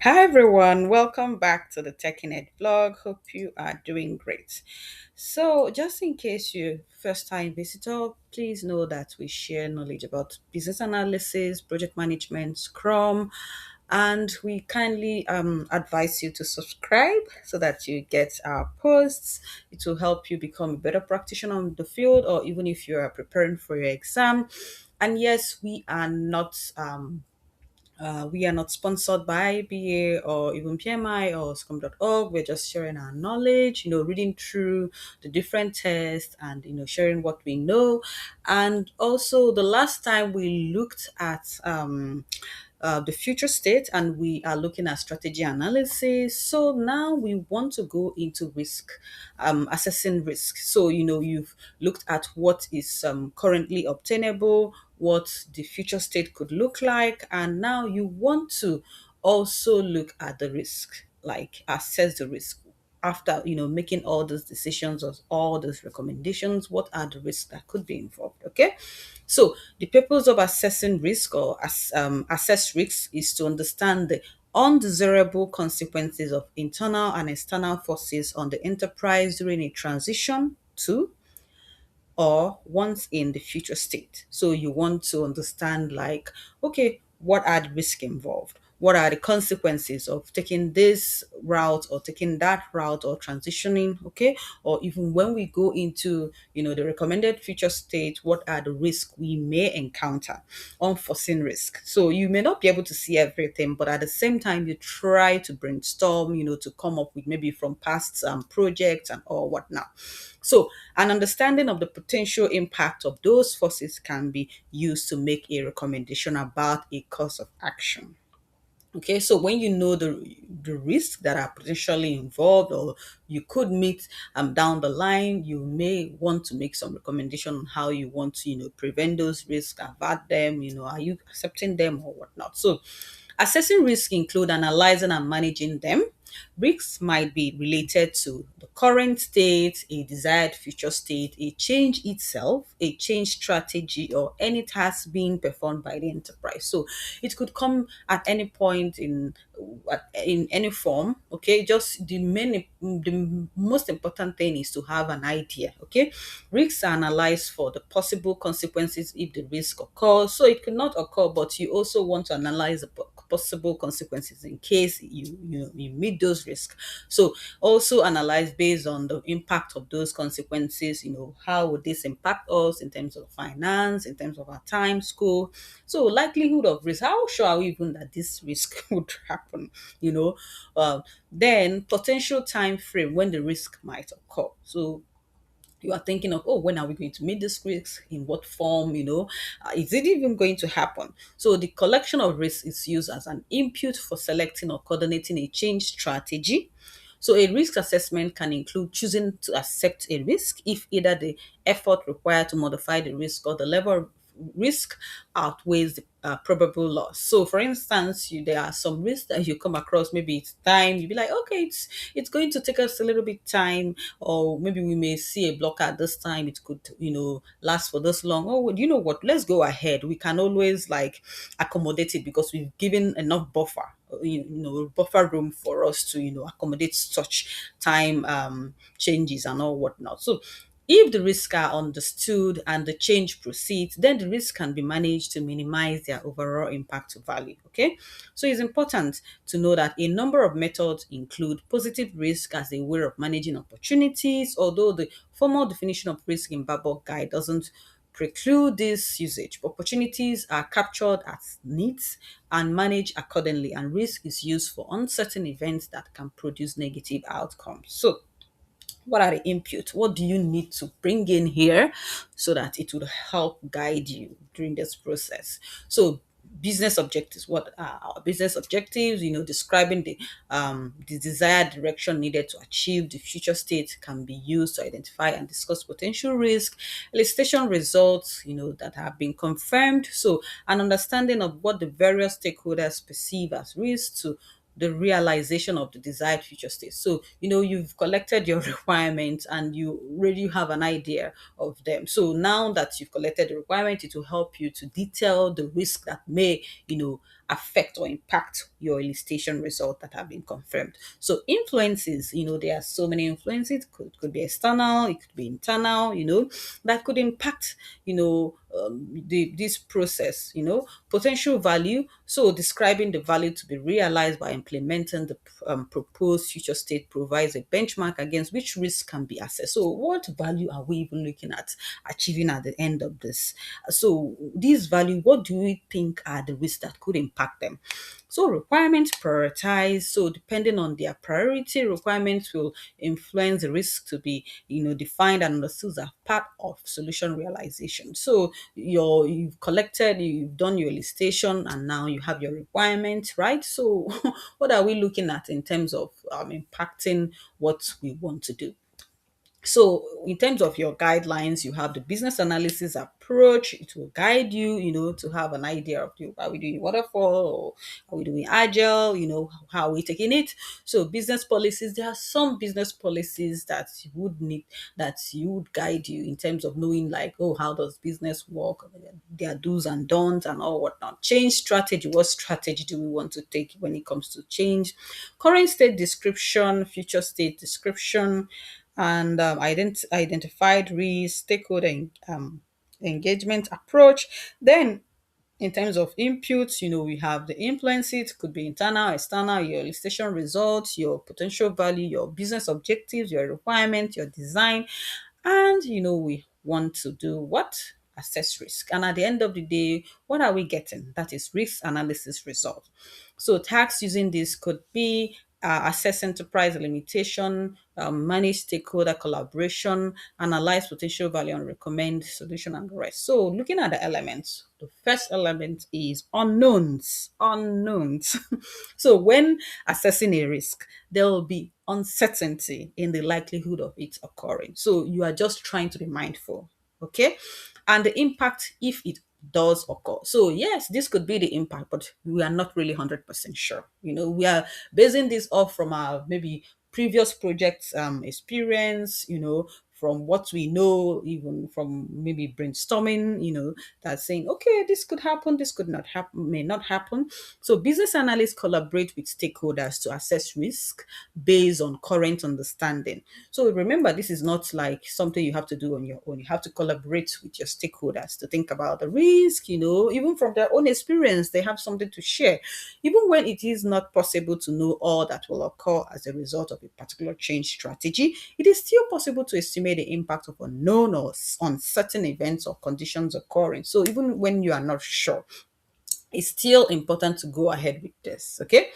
Hi everyone, welcome back to the TechInEd blog. Hope you are doing great. So, just in case you first time visitor, please know that we share knowledge about business analysis, project management, Scrum, and we kindly advise you to subscribe so that you get our posts. It will help you become a better practitioner on the field, or even if you are preparing for your exam. And yes, we are not sponsored by IIBA or even PMI or Scrum.org. We're just sharing our knowledge, reading through the different tests and, sharing what we know. And also, the last time we looked at the future state and we are looking at strategy analysis. So now we want to go into risk, assessing risk. So, you've looked at what is currently obtainable, what the future state could look like, and now you want to also look at the risk, like assess the risk after making all those decisions or all those recommendations. What are the risks that could be involved? Okay, so the purpose of assessing risk or assess risks is to understand the undesirable consequences of internal and external forces on the enterprise during a transition to or once in the future state. So you want to understand, like, okay, what are the risks involved? What are the consequences of taking this route or taking that route or transitioning? Okay. Or even when we go into, the recommended future state, what are the risks we may encounter? Unforeseen risk. So you may not be able to see everything, but at the same time, you try to brainstorm, to come up with maybe from past projects and all whatnot. So, an understanding of the potential impact of those forces can be used to make a recommendation about a course of action. Okay, so when you know the risks that are potentially involved or you could meet down the line, you may want to make some recommendation on how you want to prevent those risks, avert them. Are you accepting them or whatnot? So, assessing risk include analyzing and managing them. Risks might be related to the current state, a desired future state, a change itself, a change strategy, or any task being performed by the enterprise. So it could come at any point in any form. Okay, just the most important thing is to have an idea. Okay, risks are analyzed for the possible consequences if the risk occurs. So it could not occur, but you also want to analyze the possible consequences in case you meet those risks. So also analyze based on the impact of those consequences. How would this impact us in terms of finance, in terms of our time, school? So likelihood of risk. How sure are we even that this risk would happen? You know, then potential time frame when the risk might occur. So you are thinking of, oh, when are we going to meet this risk, in what form, is it even going to happen? So the collection of risks is used as an input for selecting or coordinating a change strategy. So a risk assessment can include choosing to accept a risk if either the effort required to modify the risk or the level of risk outweighs the probable loss. So, for instance, there are some risks that you come across. Maybe it's time. You be like, okay, it's going to take us a little bit time, or maybe we may see a blocker at this time. It could last for this long. Oh, well, you know what? Let's go ahead. We can always like accommodate it because we've given enough buffer. Buffer room for us to accommodate such time changes and all whatnot. So if the risks are understood and the change proceeds, then the risk can be managed to minimize their overall impact to value. Okay, so it's important to know that a number of methods include positive risk as a way of managing opportunities, although the formal definition of risk in BABOK guide doesn't preclude this usage. Opportunities are captured as needs and managed accordingly, and risk is used for uncertain events that can produce negative outcomes. So what are the inputs? What do you need to bring in here so that it would help guide you during this process? So business objectives. What are our business objectives? Describing the desired direction needed to achieve the future state can be used to identify and discuss potential risk. Elicitation results, that have been confirmed. So an understanding of what the various stakeholders perceive as risks to the realization of the desired future state. So, you've collected your requirements and you already have an idea of them. So now that you've collected the requirement, it will help you to detail the risk that may, affect or impact your elicitation result that have been confirmed. So influences, there are so many influences. Could be external, it could be internal, that could impact, this process. Potential value. So describing the value to be realized by implementing the proposed future state provides a benchmark against which risk can be assessed. So what value are we even looking at achieving at the end of this? So these value, what do we think are the risks that could impact them? So requirements prioritize. So depending on their priority, requirements will influence the risk to be, defined and understood as part of solution realization. So you've done your elicitation, and now you have your requirements, right? So what are we looking at in terms of impacting what we want to do? So, in terms of your guidelines, you have the business analysis approach. It will guide you, to have an idea of are we doing waterfall or are we doing agile, how are we taking it. So, business policies, there are some business policies that you would guide you in terms of knowing, like, oh, how does business work, their do's and don'ts and all whatnot. Change strategy, what strategy do we want to take when it comes to change? Current state description, future state description, and identified risk, stakeholder engagement approach. Then, in terms of inputs, we have the influences. It could be internal, external, your elicitation results, your potential value, your business objectives, your requirement, your design. And, we want to do what? Assess risk. And at the end of the day, what are we getting? That is risk analysis result. So tasks using this could be assess enterprise limitation, manage stakeholder collaboration, analyze potential value and recommend solution and the rest. So looking at the elements, the first element is unknowns. Unknowns. So when assessing a risk, there will be uncertainty in the likelihood of it occurring. So you are just trying to be mindful, okay? And the impact if it does occur. So yes, this could be the impact, but we are not really 100% sure. We are basing this off from our maybe previous projects experience, from what we know, even from maybe brainstorming, that's saying, okay, this could happen, this could not happen, may not happen. So business analysts collaborate with stakeholders to assess risk based on current understanding. So remember, this is not like something you have to do on your own. You have to collaborate with your stakeholders to think about the risk, even from their own experience, they have something to share. Even when it is not possible to know all that will occur as a result of a particular change strategy, it is still possible to estimate the impact of unknown or uncertain events or conditions occurring. So even when you are not sure, it's still important to go ahead with this. Okay.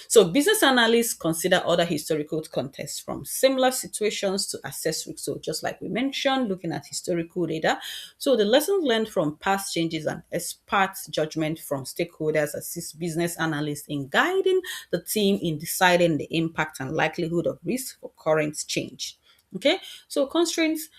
So business analysts consider other historical contexts from similar situations to assess risk. So just like we mentioned, looking at historical data. So the lessons learned from past changes and expert judgment from stakeholders assist business analysts in guiding the team in deciding the impact and likelihood of risk for current change. Okay. So constraints,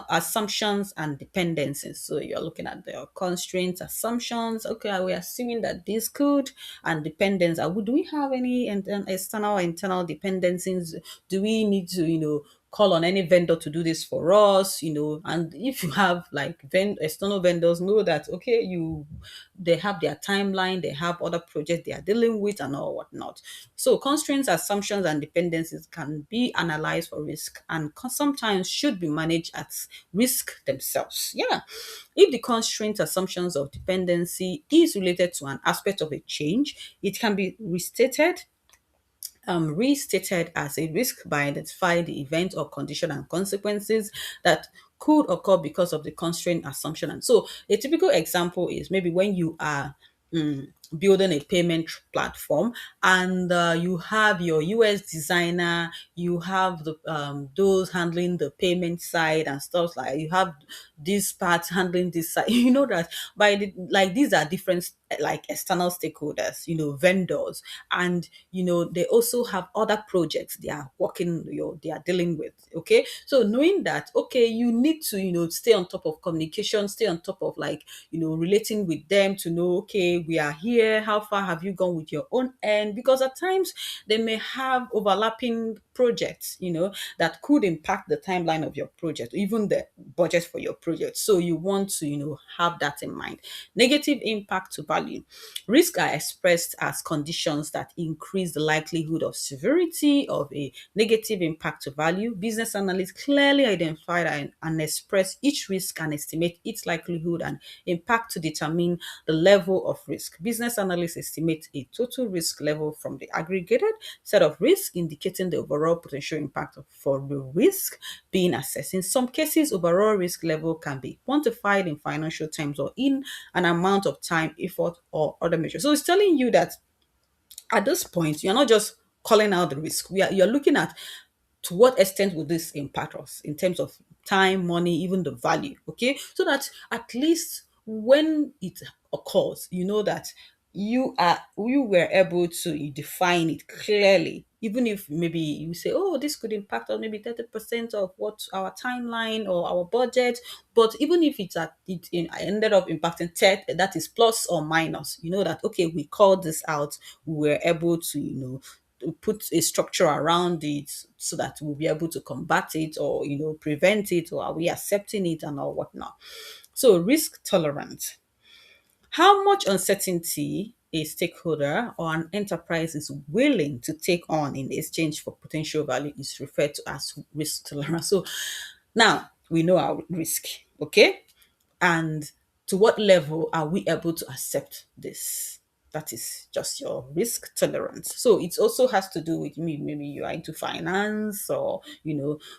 assumptions and dependencies. So you're looking at the constraints, assumptions. Okay, we're assuming that this could, and dependence. Do we have any external or internal dependencies? Do we need to, call on any vendor to do this for us? And if you have like external vendors, know that okay, they have their timeline, they have other projects they are dealing with, and all whatnot. So constraints, assumptions, and dependencies can be analyzed for risk and sometimes should be managed as risk themselves. Yeah. If the constraint, assumptions, or dependency is related to an aspect of a change, it can be restated as a risk by identifying the event or condition and consequences that could occur because of the constraint, assumption. And so a typical example is maybe when you are building a payment platform, and you have your US designer, you have the those handling the payment side and stuff, like you have this part handling this side. You know that these are different, like external stakeholders, vendors, and they also have other projects they are working, they are dealing with. Okay, so knowing that, okay, you need to stay on top of communication, stay on top of, like, relating with them to know, okay, we are here, how far have you gone with your own end? Because at times they may have overlapping projects, that could impact the timeline of your project, even the budget for your project. So you want to have that in mind. Negative impact to value. Risks are expressed as conditions that increase the likelihood of severity of a negative impact to value. Business analysts clearly identify and express each risk and estimate its likelihood and impact to determine the level of risk. Business analysts estimate a total risk level from the aggregated set of risk, indicating the overall potential impact for the risk being assessed. In some cases, overall risk level can be quantified in financial terms or in an amount of time, effort, or other measures. So it's telling you that at this point, you're not just calling out the risk. You're looking at to what extent will this impact us in terms of time, money, even the value. Okay. So that at least when it occurs, you know that you were able to define it clearly. Even if maybe you say, oh, this could impact us maybe 30% of what our timeline or our budget. But even if it ended up impacting 30, that is plus or minus, you know that okay, we called this out, we were able to, to put a structure around it so that we'll be able to combat it or prevent it, or are we accepting it and all whatnot. So risk tolerance. How much uncertainty a stakeholder or an enterprise is willing to take on in exchange for potential value is referred to as risk tolerance. So now we know our risk, okay? And to what level are we able to accept this? That is just your risk tolerance. So it also has to do with maybe you are into finance, or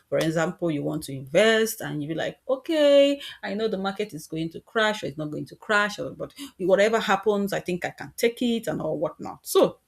for example, you want to invest and you be like, okay, I know the market is going to crash or it's not going to crash, but whatever happens, I think I can take it and all whatnot. So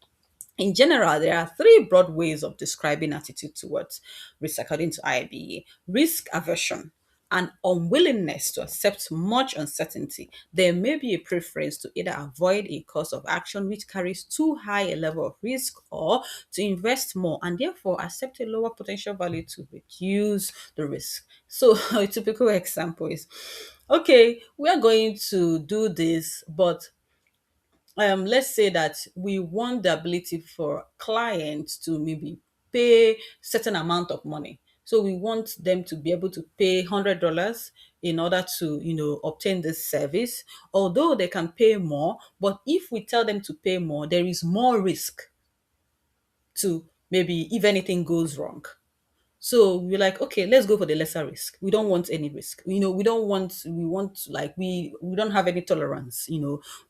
in general, there are three broad ways of describing attitude towards risk according to IIBA. Risk aversion, an unwillingness to accept much uncertainty. There may be a preference to either avoid a course of action which carries too high a level of risk, or to invest more and therefore accept a lower potential value to reduce the risk. So a typical example is, okay, we are going to do this, but let's say that we want the ability for clients to maybe pay certain amount of money. So we want them to be able to pay $100 in order to obtain this service, although they can pay more. But if we tell them to pay more, there is more risk to maybe if anything goes wrong. So we're like, okay, let's go for the lesser risk. We don't want any risk. We want like we don't have any tolerance,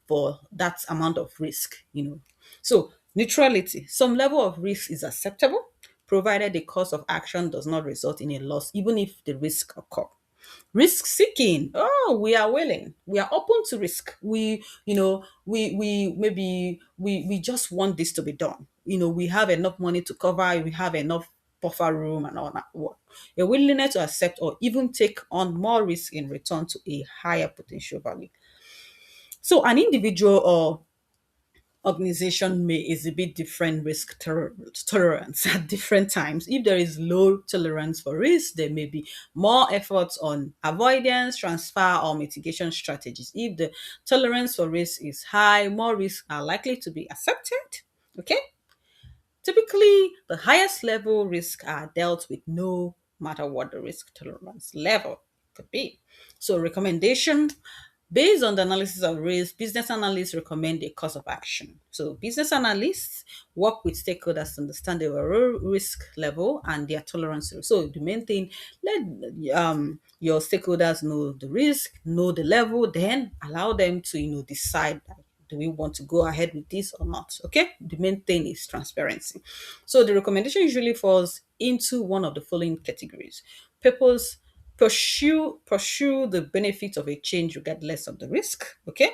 for that amount of risk. So neutrality. Some level of risk is acceptable, provided the course of action does not result in a loss, even if the risk occur. Risk seeking. Oh, we are willing. We are open to risk. We maybe we just want this to be done. We have enough money to cover. We have enough buffer room and all that. A willingness to accept or even take on more risk in return to a higher potential value. So an individual or organization may exhibit different tolerance at different times. If there is low tolerance for risk, there may be more efforts on avoidance, transfer, or mitigation strategies. If the tolerance for risk is high, more risks are likely to be accepted. Okay. Typically, the highest level risks are dealt with no matter what the risk tolerance level could be. So, recommendation based on the analysis of risk, business analysts recommend a course of action. So, business analysts work with stakeholders to understand the overall risk level and their tolerance. So, the main thing, let your stakeholders know the risk, know the level, then allow them to decide, do we want to go ahead with this or not? Okay. The main thing is transparency. So the recommendation usually falls into one of the following categories. Purpose, pursue the benefits of a change regardless of the risk. Okay.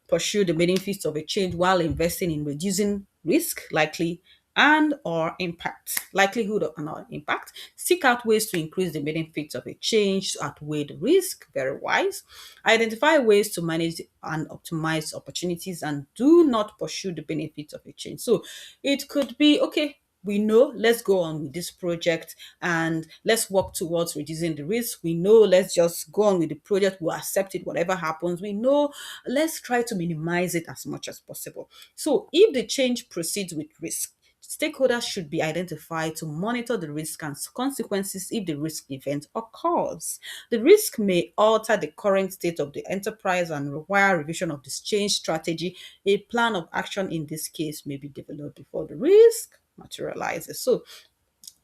Pursue the benefits of a change while investing in reducing risk, likely and or impact, likelihood of and or impact. Seek out ways to increase the benefits of a change to outweigh the risk, very wise. Identify ways to manage and optimize opportunities and do not pursue the benefits of a change. So it could be, okay, we know, let's go on with this project and let's work towards reducing the risk. We know, let's just go on with the project. We'll accept it, whatever happens. We know, let's try to minimize it as much as possible. So if the change proceeds with risk, Stakeholders should be identified to monitor the risk and consequences if the risk event occurs. The risk may alter the current state of the enterprise and require revision of this change strategy. A plan of action in this case may be developed before the risk materializes. So,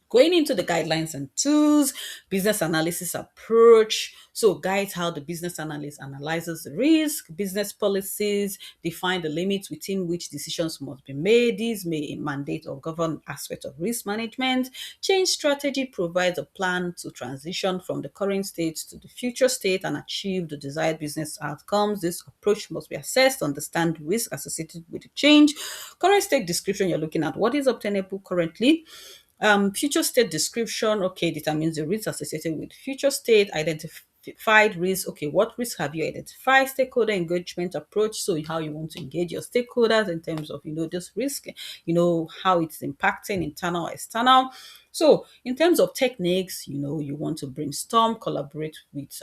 going into the guidelines and tools, business analysis approach. So, guides how the business analyst analyzes the risk. Business policies define the limits within which decisions must be made. These may mandate or govern aspects of risk management. Change strategy provides a plan to transition from the current state to the future state and achieve the desired business outcomes. This approach must be assessed, understand the risk associated with the change. Current state description, you're looking at what is obtainable currently. Future state description, okay, determines the risks associated with future state. Identified risk, okay, what risk have you identified? Stakeholder engagement approach, so how you want to engage your stakeholders in terms of, this risk, how it's impacting internal, external. So, in terms of techniques, you want to brainstorm, collaborate with,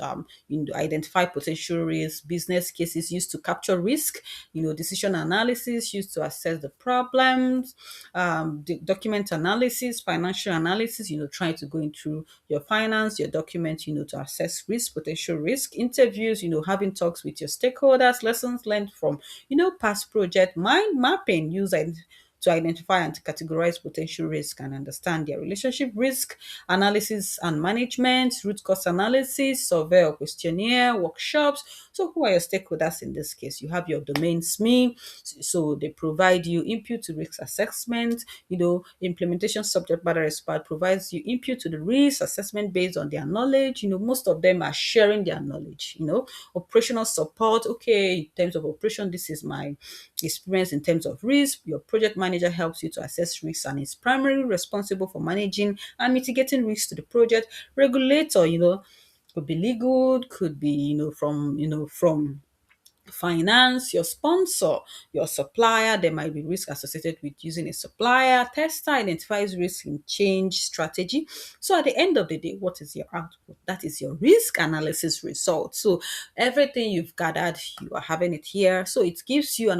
identify potential risks, business cases used to capture risk, decision analysis used to assess the problems, the document analysis, financial analysis, trying to go into your finance, your document, to assess risk, potential risk, interviews, having talks with your stakeholders, lessons learned from, past project, mind mapping, to identify and to categorize potential risk and understand their relationship, risk analysis and management, root cause analysis, survey or questionnaire, workshops. So who are your stakeholders in this case? You have your domain SME, so they provide you input to risk assessment. Implementation subject matter expert provides you input to the risk assessment based on their knowledge. Most of them are sharing their knowledge. Operational support, okay, in terms of operation, this is my experience in terms of risk. Your project manager helps you to assess risks and is primarily responsible for managing and mitigating risks to the project. Regulator, could be legal, could be, from finance, your sponsor, your supplier. There might be risk associated with using a supplier. Tester identifies risk in change strategy. So at the end of the day, what is your output? That is your risk analysis result. So everything you've gathered, you are having it here. So it gives you an